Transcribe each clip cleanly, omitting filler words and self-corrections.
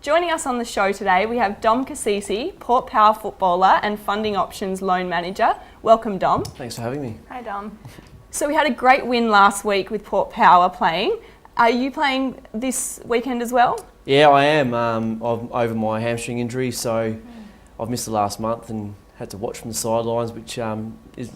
Joining us on the show today, we have Dom Cassisi, Port Power footballer and Funding Options loan manager. Welcome, Dom. Thanks for having me. Hi, Dom. So we had a great win last week with Port Power playing. Are you playing this weekend as well? Yeah, I am. I'm over my hamstring injury, so I've missed the last month and had to watch from the sidelines, which is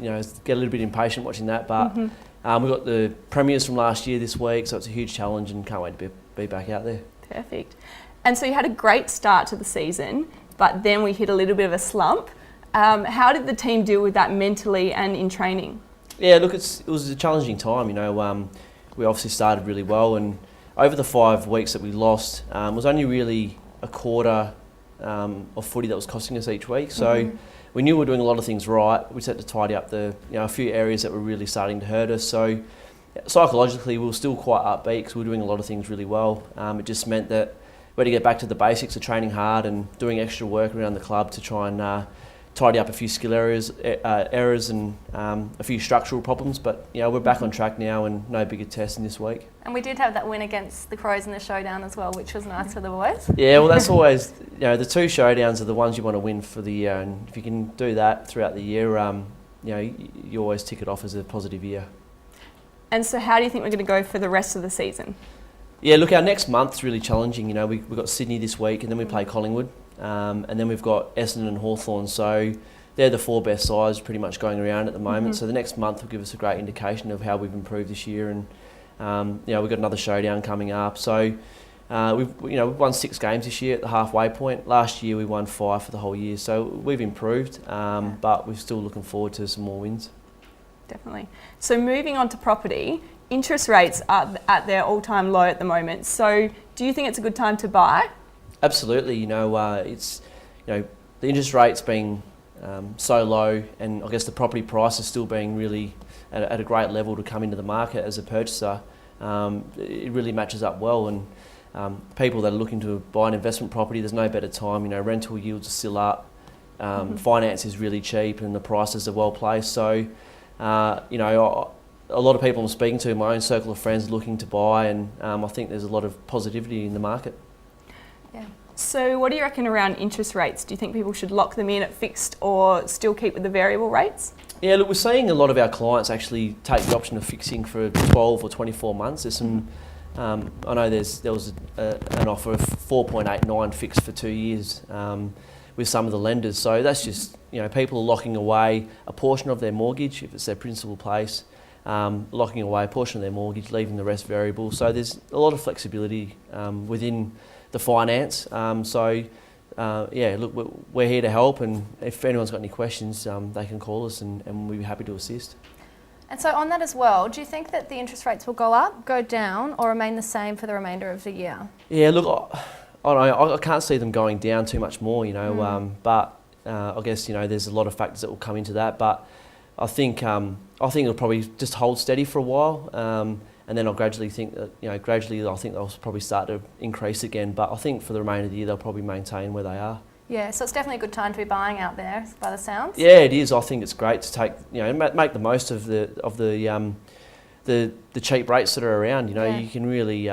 get a little bit impatient watching that. But we've got the premiers from last year this week, so it's a huge challenge and can't wait to be back out there. Perfect. And so you had a great start to the season, but then we hit a little bit of a slump. How did the team deal with that mentally and in training? Yeah, look, it was a challenging time. We obviously started really well, and over the 5 weeks that we lost, it was only really a quarter of footy that was costing us each week. So we knew we were doing a lot of things right. We just had to tidy up a few areas that were really starting to hurt us. So psychologically, we were still quite upbeat because we were doing a lot of things really well. It just meant that we had to get back to the basics of training hard and doing extra work around the club to try and tidy up a few skill errors and a few structural problems. But we're back on track now and no bigger testing this week. And we did have that win against the Crows in the Showdown as well, which was nice for the boys. Yeah, well, that's always the 2 Showdowns are the ones you want to win for the year, and if you can do that throughout the year, you always tick it off as a positive year. And so how do you think we're going to go for the rest of the season? Yeah, look, our next month's really challenging. We've got Sydney this week, and then we play Collingwood, and then we've got Essendon and Hawthorn. So they're the 4 best sides pretty much going around at the moment. So the next month will give us a great indication of how we've improved this year, and we've got another showdown coming up. So we've won 6 games this year at the halfway point. Last year we won 5 for the whole year, so we've improved, but we're still looking forward to some more wins. Definitely. So moving on to property, interest rates are at their all-time low at the moment. So do you think it's a good time to buy? Absolutely. It's the interest rates being so low, and I guess the property price is still being really at a great level to come into the market as a purchaser. It really matches up well, and people that are looking to buy an investment property, there's no better time. Rental yields are still up, finance is really cheap, and the prices are well placed. So a lot of people I'm speaking to, my own circle of friends, are looking to buy, and I think there's a lot of positivity in the market. Yeah. So what do you reckon around interest rates? Do you think people should lock them in at fixed or still keep with the variable rates? Yeah, look, we're seeing a lot of our clients actually take the option of fixing for 12 or 24 months. There's some, I know there was an offer of 4.89 fixed for 2 years with some of the lenders. So that's just, people are locking away a portion of their mortgage, if it's their principal place, locking away a portion of their mortgage, leaving the rest variable. So there's a lot of flexibility within the finance. Look, we're here to help, and if anyone's got any questions, they can call us and we'll be happy to assist. And so on that as well, do you think that the interest rates will go up, go down, or remain the same for the remainder of the year? Yeah, look, I can't see them going down too much more, but I guess, there's a lot of factors that will come into that, but I think it'll probably just hold steady for a while, and then I'll gradually think that, I think they'll probably start to increase again, but I think for the remainder of the year they'll probably maintain where they are. Yeah, so it's definitely a good time to be buying out there, by the sounds. Yeah, it is. I think it's great to take, make the most of the cheap rates that are around. You can really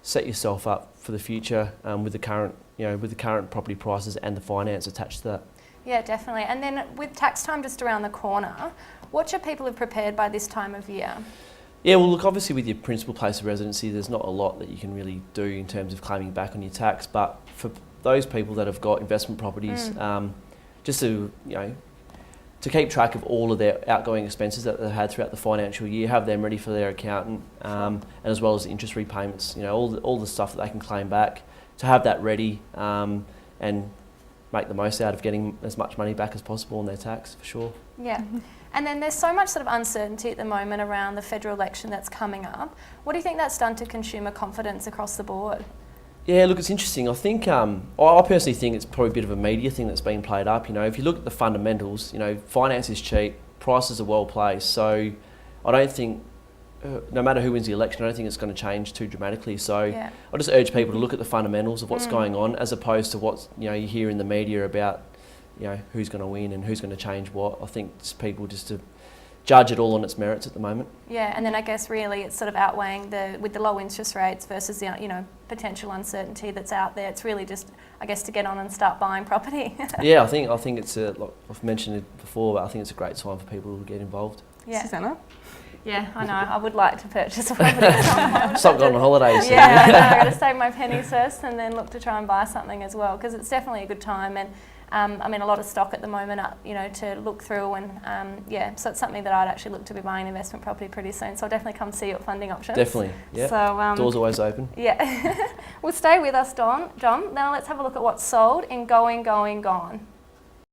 set yourself up for the future with the current property prices and the finance attached to that. Yeah, definitely. And then with tax time just around the corner, what should people have prepared by this time of year? Yeah, well, look, obviously with your principal place of residency, there's not a lot that you can really do in terms of claiming back on your tax. But for those people that have got investment properties, just to keep track of all of their outgoing expenses that they've had throughout the financial year, have them ready for their accountant, and as well as the interest repayments, all the stuff that they can claim back, to have that ready and make the most out of getting as much money back as possible on their tax, for sure. Yeah. And then there's so much sort of uncertainty at the moment around the federal election that's coming up. What do you think that's done to consumer confidence across the board? Yeah, look, it's interesting. I think, I personally think it's probably a bit of a media thing that's being played up. If you look at the fundamentals, finance is cheap, prices are well placed. So I don't think, no matter who wins the election, I don't think it's going to change too dramatically. So I just urge people to look at the fundamentals of what's going on, as opposed to what you hear in the media about who's going to win and who's going to change what. I think just people just to judge it all on its merits at the moment. Yeah, and then I guess really it's sort of outweighing with the low interest rates versus the potential uncertainty that's out there. It's really just, I guess, to get on and start buying property. Yeah, I think it's like I've mentioned it before, but I think it's a great time for people to get involved. Yeah. Susanna? Yeah, I know. I would like to purchase a property at some point. Stop going on holidays. Yeah, I know. I've got to save my pennies first and then look to try and buy something as well, because it's definitely a good time. And I mean, a lot of stock at the moment, to look through, and so it's something that I'd actually look to be buying investment property pretty soon. So I'll definitely come see you at Funding Options. Definitely, yeah. So, door's always open. Yeah. Well, stay with us, John. Now let's have a look at what's sold in Going, Gone.